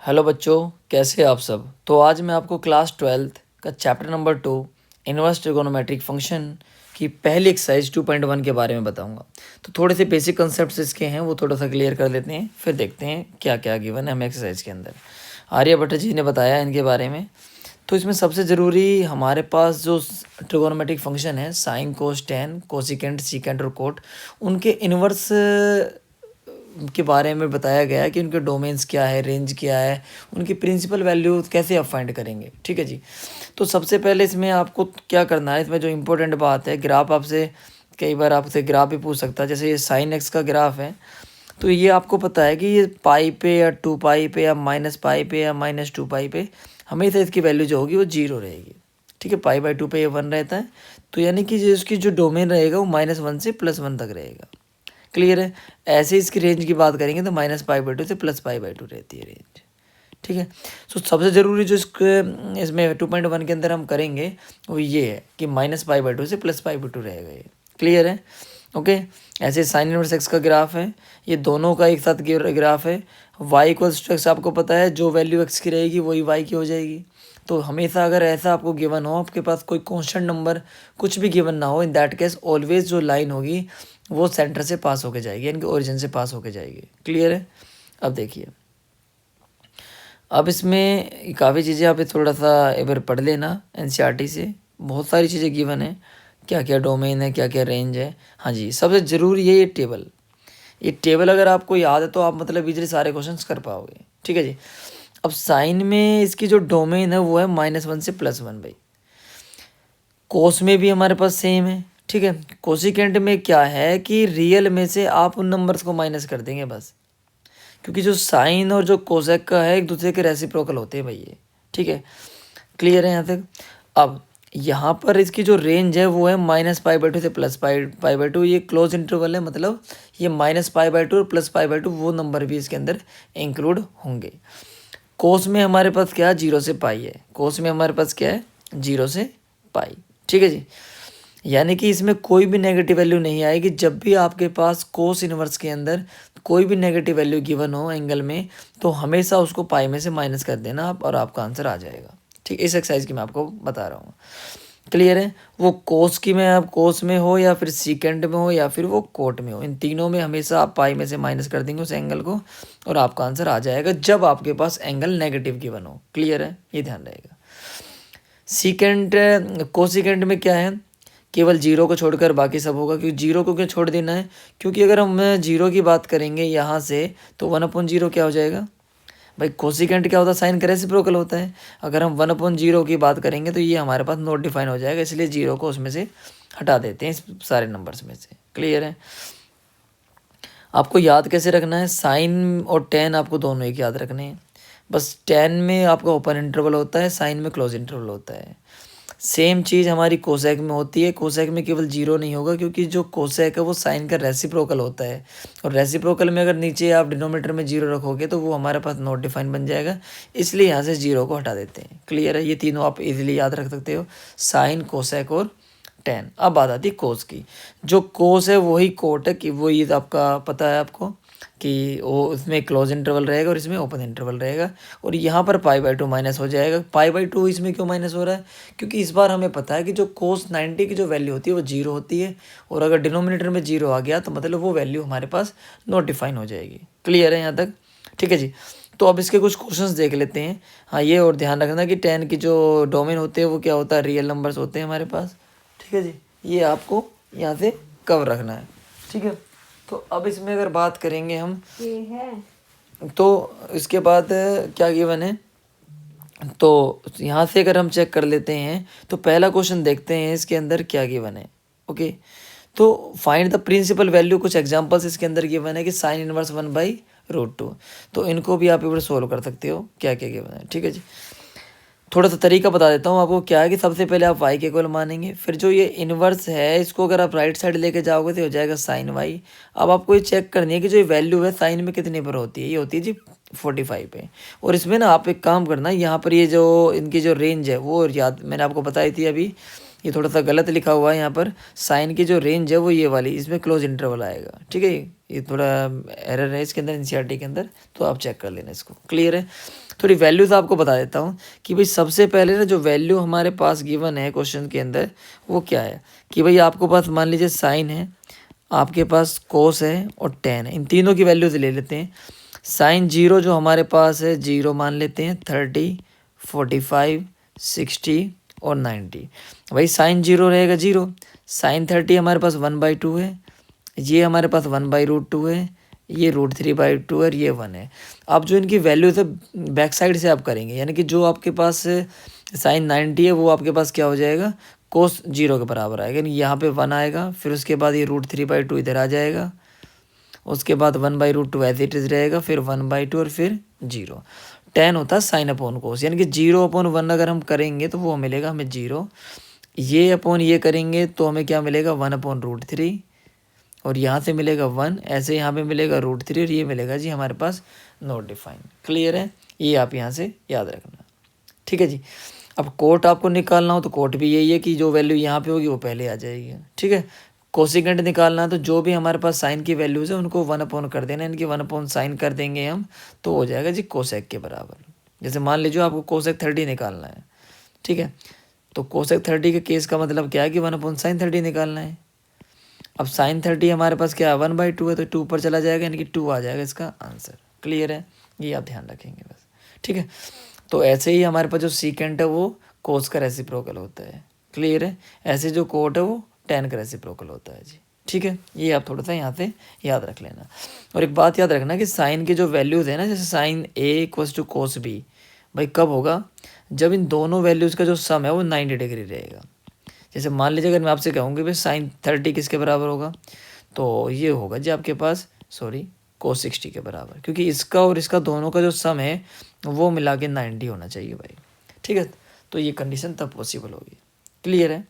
Hello बच्चों, कैसे हैं आप सब। तो आज मैं आपको क्लास 12th का chapter number 2 inverse trigonometric function की पहली एक्सरसाइज 2.1 के बारे में बताऊंगा। तो थोड़े से बेसिक कॉन्सेप्ट्स इसके हैं, वो थोड़ा सा क्लियर कर लेते हैं, फिर देखते हैं क्या क्या गिवन है हमें एक्सरसाइज के अंदर। आर्यभट्ट जी ने बताया इनके बारे में। तो इसमें सबसे ज़रूरी हमारे पास जो ट्रिगोनोमेट्रिक फंक्शन है, sine cos ten cosecant secant और कोट, उनके इन्वर्स के बारे में बताया गया है कि उनके डोमेन्स क्या है, रेंज क्या है, उनकी प्रिंसिपल वैल्यू कैसे आप फाइंड करेंगे। ठीक है जी। तो सबसे पहले इसमें आपको क्या करना है, इसमें जो इम्पोर्टेंट बात है, ग्राफ आपसे कई बार आपसे ग्राफ भी पूछ सकता है। जैसे ये साइन एक्स का ग्राफ है, तो ये आपको पता है कि ये पाई पे या 2 पाई पे या माइनस पाई पे या -2 पाई पे हमेशा इसकी वैल्यू जो होगी वो 0 रहेगी। ठीक है, पाई/2 पे ये 1 रहता है, तो यानी कि इसकी जो डोमेन रहेगा वो -1 से +1 तक रहेगा। क्लियर है। ऐसे इसकी रेंज की बात करेंगे तो -पाई/2 से +पाई/2 रहती है रेंज। ठीक है। तो सबसे ज़रूरी जो इसमें 2.1 के अंदर हम करेंगे वो ये है कि -पाई/2 से +पाई/2 रहेगा ये। क्लियर है। ओके। ऐसे साइन इनवर्स एक्स का ग्राफ है, ये दोनों का एक साथ ग्राफ है। y इक्वल्स टू एक्स आपको पता है, जो वैल्यू एक्स की रहेगी वही y की हो जाएगी। तो हमेशा अगर ऐसा आपको गिवन हो, आपके पास कोई कांस्टेंट नंबर कुछ भी गिवन ना हो, इन दैट केस ऑलवेज जो लाइन होगी वो सेंटर से पास होके जाएगी, यानी कि ओरिजिन से पास होके जाएगी। क्लियर है। अब देखिए, अब इसमें काफ़ी चीज़ें आप थोड़ा सा एक बार पढ़ लेना एनसीईआरटी से। बहुत सारी चीज़ें गिवन है, क्या क्या डोमेन है, क्या क्या रेंज है। हाँ जी, सबसे ज़रूरी है ये टेबल। ये टेबल अगर आपको याद है तो आप मतलब इजीली सारे क्वेश्चंस कर पाओगे। ठीक है जी। अब साइन में इसकी जो डोमेन है वो है -1 से +1 भाई। कोस में भी हमारे पास सेम है। ठीक है। कोसिकेंट में क्या है कि रियल में से आप उन नंबर्स को माइनस कर देंगे बस, क्योंकि जो साइन और जो कोसेक का है एक दूसरे के रेसिप्रोकल होते हैं भाई ये। ठीक है। क्लियर है यहाँ तक। अब यहाँ पर इसकी जो रेंज है वो है -पाई/2 से +पाई/2। ये क्लोज इंटरवल है, मतलब ये -पाई/2 और +पाई/2 वो नंबर भी इसके अंदर इंक्लूड होंगे। कोस में हमारे पास क्या है, 0 से पाई है। कोस में हमारे पास क्या है, 0 से पाई। ठीक है जी। यानी कि इसमें कोई भी नेगेटिव वैल्यू नहीं आएगी। जब भी आपके पास कोस इनवर्स के अंदर कोई भी नेगेटिव वैल्यू गिवन हो एंगल में, तो हमेशा उसको पाई में से माइनस कर देना आप, और आपका आंसर आ जाएगा। ठीक, इस एक्सरसाइज की मैं आपको बता रहा हूँ। क्लियर है। वो कोस की में, आप कोस में हो या फिर सीकेंड में हो या फिर वो कोट में हो, इन तीनों में हमेशा आप पाई में से माइनस कर देंगे उस एंगल को, और आपका आंसर आ जाएगा जब आपके पास एंगल नेगेटिव गिवन हो। क्लियर है, ये ध्यान रहेगा। सीकेंड कोसिकेंड में क्या है, केवल 0 को छोड़कर बाकी सब होगा। क्योंकि 0 को क्यों छोड़ देना है, क्योंकि अगर हम 0 की बात करेंगे यहाँ से तो 1/0 क्या हो जाएगा भाई। कोसिकेंट क्या होता है, साइन का रेसिप्रोकल होता है। अगर हम 1/0 की बात करेंगे तो ये हमारे पास नॉट डिफाइन हो जाएगा, इसलिए 0 को उसमें से हटा देते हैं इस सारे नंबर्स में से। क्लियर है। आपको याद कैसे रखना है, साइन और टेन आपको दोनों एक याद रखने हैं। बस टेन में आपका ओपन इंटरवल होता है, साइन में क्लोज इंटरवल होता है। सेम चीज़ हमारी कोसेक में होती है। कोसेक में केवल 0 नहीं होगा, क्योंकि जो कोसेक है वो साइन का रेसिप्रोकल होता है, और रेसिप्रोकल में अगर नीचे आप डिनोमिनेटर में 0 रखोगे तो वो हमारे पास नॉट डिफाइन बन जाएगा, इसलिए यहाँ से 0 को हटा देते हैं। क्लियर है। ये तीनों आप इजीली याद रख सकते हो, साइन, कोसेक और टेन। अब बात आती है कोस की। जो कोस है वही कोट है, कि वही आपका पता है आपको कि वो इसमें क्लोज इंटरवल रहेगा और इसमें ओपन इंटरवल रहेगा, और यहाँ पर पाई/2 माइनस हो जाएगा। पाई/2 इसमें क्यों माइनस हो रहा है, क्योंकि इस बार हमें पता है कि जो कोस 90 की जो वैल्यू होती है वो 0 होती है, और अगर डिनोमिनेटर में 0 आ गया तो मतलब वो वैल्यू हमारे पास नॉट डिफाइन हो जाएगी। क्लियर है यहाँ तक। ठीक है जी। तो अब इसके कुछ क्वेश्चंस देख लेते हैं। हाँ, ये और ध्यान रखना कि 10 की जो डोमेन होते हैं वो क्या होता है, रियल नंबर्स होते हैं हमारे पास। ठीक है जी, ये आपको यहाँ से कवर रखना है। ठीक है। तो अब इसमें अगर बात करेंगे हम, ये है तो इसके बाद क्या गिवन है, तो यहाँ से अगर हम चेक कर लेते हैं तो पहला क्वेश्चन देखते हैं इसके अंदर क्या गिवन है। ओके। तो फाइंड द प्रिंसिपल वैल्यू, कुछ एग्जांपल्स इसके अंदर गिवन है कि साइन इनवर्स 1/√2। तो इनको भी आप एक बार सोल्व कर सकते हो, क्या क्या गिवन है। ठीक है जी। थोड़ा सा तरीका बता देता हूँ आपको। क्या है कि सबसे पहले आप y के इक्वल मानेंगे, फिर जो ये इन्वर्स है इसको अगर आप राइट साइड लेके जाओगे तो हो जाएगा साइन y। अब आपको ये चेक करनी है कि जो ये वैल्यू है साइन में कितने पर होती है, ये होती है जी 45 पे। और इसमें ना आप एक काम करना, यहाँ पर ये जो इनकी जो रेंज है वो याद मैंने आपको बताई थी अभी, ये थोड़ा सा गलत लिखा हुआ है यहाँ पर, साइन की जो रेंज है वो ये वाली, इसमें क्लोज इंटरवल आएगा, ठीक है। ये थोड़ा एरर है इसके अंदर, एनसीईआरटी के अंदर, तो आप चेक कर लेना इसको। क्लियर है। थोड़ी वैल्यूज आपको बता देता हूँ कि भाई सबसे पहले ना जो वैल्यू हमारे पास गिवन है क्वेश्चन के अंदर वो क्या है कि भाई आपको पास मान लीजिए साइन है, आपके पास कोस है और टेन है, इन तीनों की वैल्यूज ले लेते हैं। साइन जीरो जो हमारे पास है जीरो मान लेते हैं, 30, 45, 60 और 90। भाई साइन जीरो रहेगा जीरो, साइन 30 हमारे पास 1/2 है, ये हमारे पास 1/√2 है, ये √3/2 है और ये 1 है। अब जो इनकी वैल्यूज है बैक साइड से आप करेंगे, यानी कि जो आपके पास साइन 90 है वो आपके पास क्या हो जाएगा, कोस जीरो के बराबर आएगा, यानी यहाँ पे 1 आएगा, फिर उसके बाद ये √3/2 इधर आ जाएगा, उसके बाद 1/√2 एज इट इज रहेगा, फिर 1/2 और फिर जीरो। टेन होता है साइन अपॉन कोस, यानी कि 0/1 अगर हम करेंगे तो वो मिलेगा हमें जीरो, ये अपॉन ये करेंगे तो हमें क्या मिलेगा 1/√3, और यहाँ से मिलेगा 1, ऐसे यहाँ पे मिलेगा √3 और ये मिलेगा जी हमारे पास नॉट डिफाइंड। क्लियर है, ये आप यहाँ से याद रखना, ठीक है जी। अब कोट आपको निकालना हो तो कोट भी यही है कि जो वैल्यू यहाँ पे होगी वो पहले आ जाएगी, ठीक है। कोसिकेंट निकालना है तो जो भी हमारे पास साइन की वैल्यूज है उनको 1 कर देना, इनकी 1 साइन कर देंगे हम, तो हो जाएगा जी कोसेक के बराबर। जैसे मान लीजिए आपको कोसेक 30 निकालना है, ठीक है, तो कोसेक 30 के केस का मतलब क्या है कि 1/sin 30 निकालना है। अब साइन 30 हमारे पास क्या है 1/2 है, तो 2 पर चला जाएगा, यानी कि 2 आ जाएगा इसका आंसर। क्लियर है, ये आप ध्यान रखेंगे बस, ठीक है। तो ऐसे ही हमारे पास जो सीकेंट है वो कोस का रेसिप्रोकल होता है। क्लियर है, ऐसे जो कोट है वो टेन का रेसिप्रोकल होता है जी, ठीक है। ये आप थोड़ा सा यहाँ से याद रख लेना। और एक बात याद रखना कि साइन की जो वैल्यूज़ है ना, जैसे साइन A = कोस B, भाई कब होगा, जब इन दोनों वैल्यूज़ का जो सम है वो 90 डिग्री रहेगा। जैसे मान लीजिए अगर मैं आपसे कहूँगी भाई साइन 30 किसके बराबर होगा, तो ये होगा जी आपके पास कोस 60 के बराबर, क्योंकि इसका और इसका दोनों का जो सम है वो मिला के 90 होना चाहिए भाई, ठीक है। तो ये कंडीशन तब पॉसिबल होगी। क्लियर है,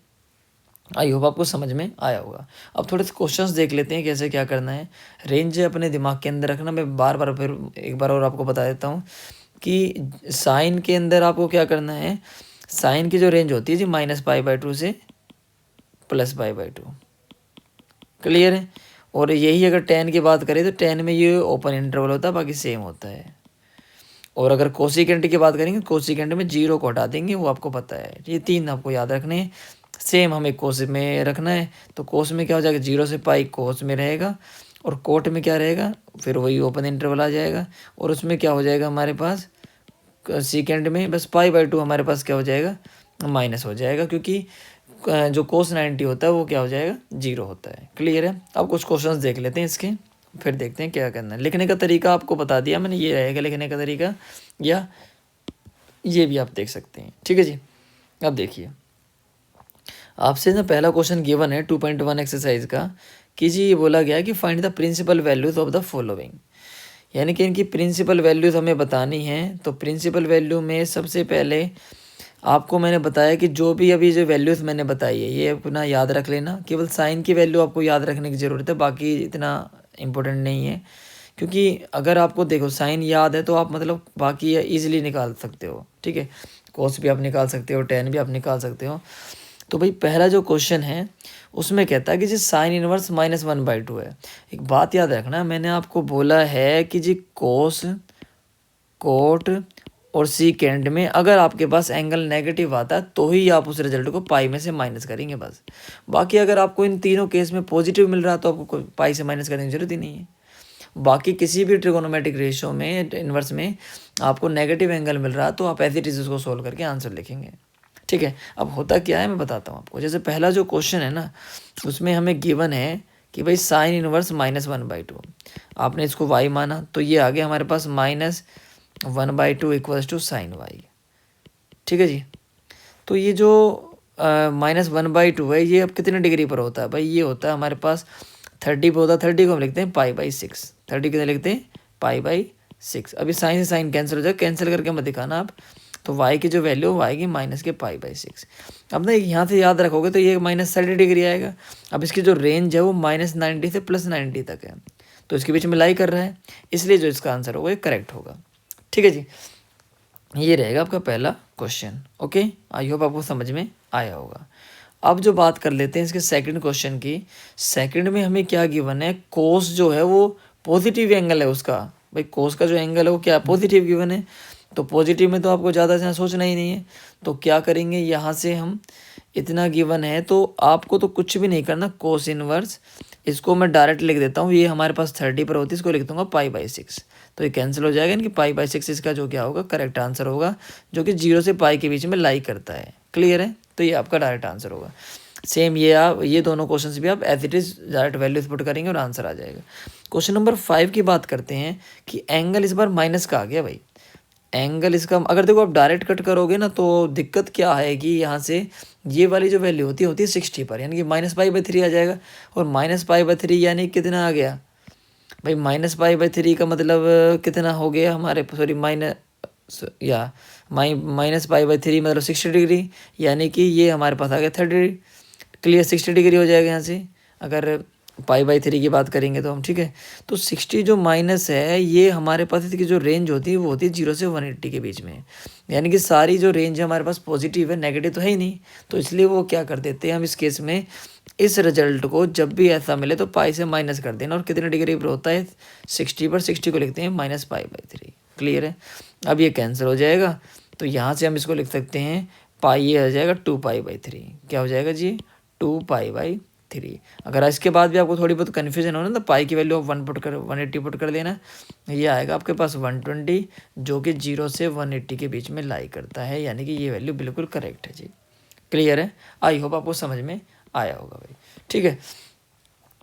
आई होप आपको समझ में आया होगा। अब थोड़े से क्वेश्चंस देख लेते हैं कैसे क्या करना है। रेंज अपने दिमाग के अंदर रखना, मैं बार बार फिर एक बार और आपको बता देता हूँ कि साइन के अंदर आपको क्या करना है, साइन की जो रेंज होती है जी -π/2 से +π/2। क्लियर है, और यही अगर टेन की बात करें तो टेन में ये ओपन इंटरवल होता है, बाकी सेम होता है। और अगर कोसिकेंट की बात करेंगे, कोसिकेंट में 0 को हटा देंगे, वो आपको पता है। ये 3 आपको याद रखने हैं। सेम हमें कोस में रखना है, तो कोस में क्या हो जाएगा 0 से पाई कोस में रहेगा, और कोट में क्या रहेगा, फिर वही ओपन इंटरवल आ जाएगा, और उसमें क्या हो जाएगा हमारे पास सीकेंड में बस π/2 हमारे पास क्या हो जाएगा माइनस हो जाएगा, क्योंकि जो कोस 90 होता है वो क्या हो जाएगा 0 होता है। क्लियर है। अब कुछ क्वेश्चंस देख लेते हैं इसके, फिर देखते हैं क्या करना है। लिखने का तरीका आपको बता दिया मैंने, ये रहेगा लिखने का तरीका, या ये भी आप देख सकते हैं, ठीक है जी। अब देखिए आपसे ना पहला क्वेश्चन गिवन है 2.1 एक्सरसाइज का, कि जी ये बोला गया है कि find the principal values of the following, यानी कि इनकी प्रिंसिपल वैल्यूज हमें बतानी है। तो प्रिंसिपल वैल्यू में सबसे पहले आपको मैंने बताया कि जो भी अभी जो वैल्यूज़ मैंने बताई है ये अपना याद रख लेना। केवल साइन की वैल्यू आपको याद रखने की ज़रूरत है, बाकी इतना इम्पोर्टेंट नहीं है, क्योंकि अगर आपको देखो साइन याद है तो आप मतलब बाकी ईजिली निकाल सकते हो, ठीक है। कोस भी आप निकाल सकते हो, टेन भी आप निकाल सकते हो। तो भाई पहला जो क्वेश्चन है उसमें कहता है कि जी साइन इनवर्स -1/2 है। एक बात याद रखना, मैंने आपको बोला है कि जी कोस, कोट और सीकेंड में अगर आपके पास एंगल नेगेटिव आता है तो ही आप उस रिजल्ट को पाई में से माइनस करेंगे बस। बाकी अगर आपको इन तीनों केस में पॉजिटिव मिल रहा है तो आपको पाई से माइनस करने की जरूरत ही नहीं है। बाकी किसी भी ट्रिगोनोमेट्रिक रेशियो में इन्वर्स में आपको नेगेटिव एंगल मिल रहा है तो आप एज इट इज उसको सोल्व करके आंसर लिखेंगे, ठीक है। अब होता क्या है मैं बताता हूँ आपको। जैसे पहला जो क्वेश्चन है ना उसमें हमें गिवन है कि भाई साइन इनवर्स -1/2, आपने इसको y माना तो ये आ गया हमारे पास -1/2 = साइन y, ठीक है जी। तो ये जो -1/2 है ये अब कितने डिग्री पर होता है भाई, ये होता है हमारे पास 30 पे होता है। 30 को हम लिखते हैं π/6, 30 कितने लिखते हैं π/6। अभी साइन से साइन कैंसिल हो जाए, कैंसिल करके मत दिखाना आप। तो y की जो वैल्यू वो आएगी -π/6। अब ना यहाँ से याद रखोगे तो ये -30 डिग्री आएगा। अब इसकी जो रेंज है वो -90 से +90 तक है, तो इसके बीच में लाई कर रहा है, इसलिए जो इसका आंसर होगा ये करेक्ट होगा, ठीक है जी। ये रहेगा आपका पहला क्वेश्चन। ओके, आई होप आपको समझ में आया होगा। अब जो बात कर लेते हैं इसके सेकंड क्वेश्चन की। सेकंड में हमें क्या गिवन है, कोस जो है वो पॉजिटिव एंगल है उसका। भाई कोस का जो एंगल है वो क्या पॉजिटिव गिवन है, तो पॉजिटिव में तो आपको ज़्यादा से सोचना ही नहीं है। तो क्या करेंगे, यहाँ से हम इतना गिवन है तो आपको तो कुछ भी नहीं करना, कोस इनवर्स इसको मैं डायरेक्ट लिख देता हूँ, ये हमारे पास 30 पर होती है, इसको लिख दूंगा π/6। तो ये कैंसिल हो जाएगा, यानी कि π/6 इसका जो क्या होगा करेक्ट आंसर होगा, जो कि 0 से पाई के बीच में लाई करता है। क्लियर है, तो ये आपका डायरेक्ट आंसर होगा। सेम ये आप ये दोनों क्वेश्चंस भी आप as it is direct values put करेंगे और आंसर आ जाएगा। क्वेश्चन नंबर 5 की बात करते हैं कि एंगल इस बार माइनस का आ गया भाई। एंगल इसका अगर देखो आप डायरेक्ट कट करोगे ना तो दिक्कत क्या आएगी, यहाँ से ये वाली जो वैल्यू होती है 60 पर, यानी कि -π/3 आ जाएगा। और -π/3 यानी कितना आ गया भाई, -π/3 का मतलब कितना हो गया हमारे, सॉरी -π/3 मतलब 60 डिग्री, यानी कि ये हमारे पास आ गया 30। क्लियर, 60 डिग्री हो जाएगा यहाँ से अगर π/3 की बात करेंगे तो हम, ठीक है। तो 60 जो माइनस है ये हमारे पास इसकी जो रेंज होती है वो होती है 0 से 180 के बीच में, यानी कि सारी जो रेंज है हमारे पास पॉजिटिव है, नेगेटिव तो है ही नहीं। तो इसलिए वो क्या कर देते हैं हम इस केस में, इस रिजल्ट को जब भी ऐसा मिले तो पाई से माइनस कर देना। और कितने डिग्री पर होता है 60 पर, 60 को लिखते हैं -π/3। क्लियर है, अब ये कैंसिल हो जाएगा, तो यहाँ से हम इसको लिख सकते हैं पाई, ये आ जाएगा 2π/3। क्या हो जाएगा जी, 2π/3। अगर इसके बाद भी आपको थोड़ी बहुत कन्फ्यूजन हो ना तो पाई की वैल्यू 180 पुट कर देना, ये आएगा आपके पास 120, जो कि 0 से 180 के बीच में लाई करता है, यानी कि ये वैल्यू बिल्कुल करेक्ट है जी। क्लियर है, आई होप आपको समझ में आया होगा भाई। ठीक है,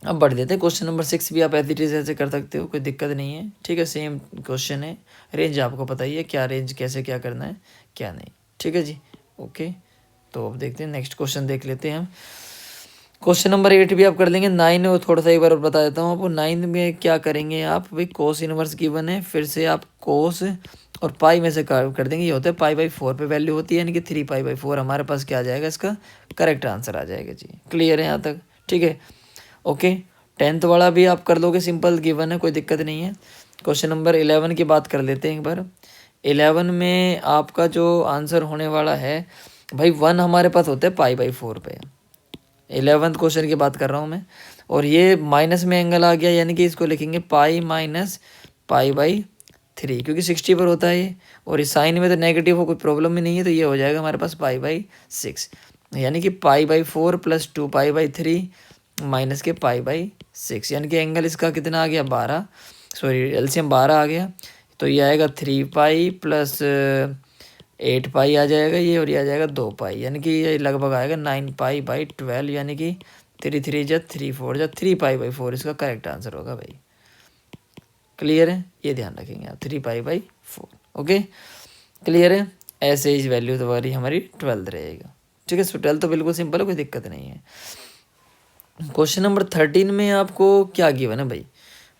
अब बढ़ देते हैं। क्वेश्चन नंबर 6 भी आप एज इट इज ऐसे कर सकते हो, कोई दिक्कत नहीं है। ठीक है, सेम क्वेश्चन है, रेंज आपको पता ही है क्या रेंज कैसे क्या करना है क्या नहीं। ठीक है जी, ओके। तो अब देखते हैं नेक्स्ट क्वेश्चन देख लेते हैं हम। क्वेश्चन नंबर 8 भी आप कर लेंगे। 9 वो थोड़ा सा एक बार बता देता हूँ आपको। 9 में क्या करेंगे आप, भाई कोस इनवर्स गिवन है, फिर से आप कोस और पाई में से कर देंगे, ये होता है π/4 पे वैल्यू होती है, यानी कि 3π/4 हमारे पास क्या आ जाएगा, इसका करेक्ट आंसर आ जाएगा जी। क्लियर है यहाँ तक, ठीक है, ओके। 10th वाला भी आप कर लोगे, सिंपल गिवन है, कोई दिक्कत नहीं है। क्वेश्चन नंबर 11 की बात कर लेते हैं एक बार। 11 में आपका जो आंसर होने वाला है भाई 1 हमारे पास होता है π/4 पे। 11th क्वेश्चन की बात कर रहा हूँ मैं, और ये माइनस में एंगल आ गया, यानी कि इसको लिखेंगे π-π/3, क्योंकि 60 पर होता है ये, और इस साइन में तो नेगेटिव हो, कोई प्रॉब्लम ही नहीं है, तो ये हो जाएगा हमारे पास π/6, यानी कि π/4 + 2π/3 माइनस के π/6, यानी कि एंगल इसका कितना आ गया 12, सॉरी एलसीएम 12 आ गया, तो ये आएगा 3π + 8π आ जाएगा ये, और ये आ जाएगा 2π, यानी कि ये लगभग आएगा 9π/12, यानी कि 3 3 जा 3 4 जा 3π/4 इसका करेक्ट आंसर होगा भाई। क्लियर है, ये ध्यान रखेंगे आप, 3π/4। ओके, क्लियर है, ऐसे ही वैल्यू तुम्हारी हमारी 12 रहेगा। ठीक है, 12 तो बिल्कुल सिंपल है, कोई दिक्कत नहीं है। क्वेश्चन नंबर 13 में आपको क्या गिवन है भाई,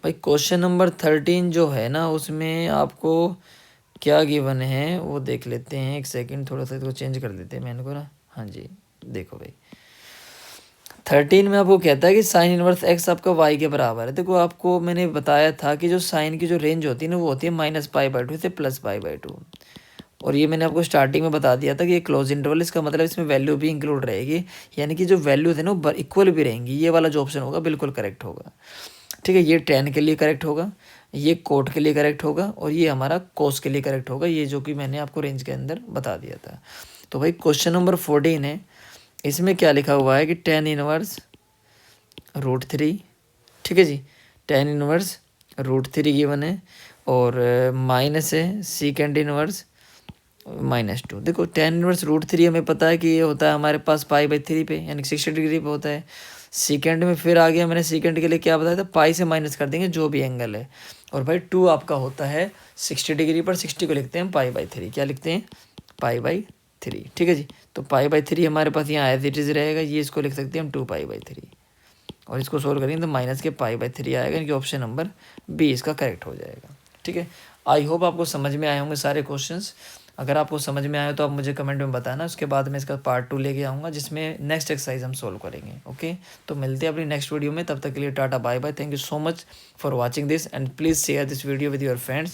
भाई क्वेश्चन नंबर 13 जो है ना उसमें आपको क्या गिवन है वो देख लेते हैं। एक सेकंड, थोड़ा सा इसको चेंज कर देते हैं मैंने को ना। हाँ जी, देखो भाई 13 में आपको कहता है कि साइन इनवर्स x आपका y के बराबर है। देखो आपको मैंने बताया था कि जो साइन की जो रेंज होती है ना वो होती है -π/2 से +π/2, और ये मैंने आपको स्टार्टिंग में बता दिया था कि ये क्लोज इंटरवल, इसका मतलब इसमें वैल्यू भी इंक्लूड रहेगी, यानी कि जो वैल्यूज है ना वो इक्वल भी रहेंगी। ये वाला जो ऑप्शन होगा बिल्कुल करेक्ट होगा। ठीक है, ये tan के लिए करेक्ट होगा, ये कोट के लिए करेक्ट होगा, और ये हमारा कोस के लिए करेक्ट होगा, ये जो कि मैंने आपको रेंज के अंदर बता दिया था। तो भाई क्वेश्चन नंबर 14 है, इसमें क्या लिखा हुआ है कि tan इनवर्स √3, ठीक है जी, tan इनवर्स √3 गिवन है, और माइनस है सीकेंड इनवर्स -2। देखो tan इनवर्स √3 हमें पता है कि ये होता है हमारे पास π/3 पे, यानी 60 डिग्री पे होता है। सीकेंड में फिर आ गया, मैंने सीकेंड के लिए क्या बताया था, पाई से माइनस कर देंगे जो भी एंगल है, और भाई 2 आपका होता है 60 डिग्री पर, 60 को लिखते हैं π/3। क्या लिखते हैं, π/3। ठीक है जी, तो π/3 हमारे पास यहाँ एज इट इज़ रहेगा, ये इसको लिख सकते हैं हम 2π/3, और इसको सोल्व करेंगे तो माइनस के π/3 आएगा, यानी कि ऑप्शन नंबर बी इसका करेक्ट हो जाएगा। ठीक है, आई होप आपको समझ में आए होंगे सारे क्वेश्चंस। अगर आपको समझ में आया तो आप मुझे कमेंट में बताना, उसके बाद मैं इसका पार्ट 2 लेके आऊँगा जिसमें नेक्स्ट एक्सरसाइज हम सोल्व करेंगे। ओके, तो मिलते हैं अपनी नेक्स्ट वीडियो में, तब तक के लिए tata bye bye. Thank you so much for watching this, and please share this video with your friends.